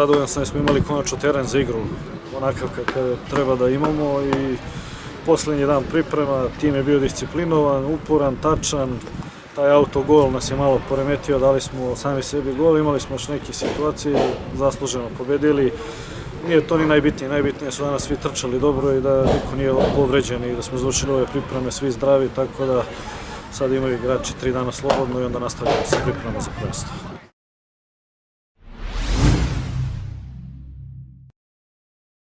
zadovoljan sam da smo imali konačno teren za igru, onakav kakav treba da imamo i poslednji dan priprema, tim je bio disciplinovan, uporan, tačan, taj autogol nas je malo poremetio, dali smo sami sebi gol, imali smo još neke situacije, zasluženo pobedili. Nije to ni najbitnije, najbitnije su danas svi trčali dobro i da niko nije povređen i da smo završili ove pripreme svi zdravi, tako da sad imaju igrači 3 dana slobodno i onda nastavljamo sa pripremama za prvenstvo.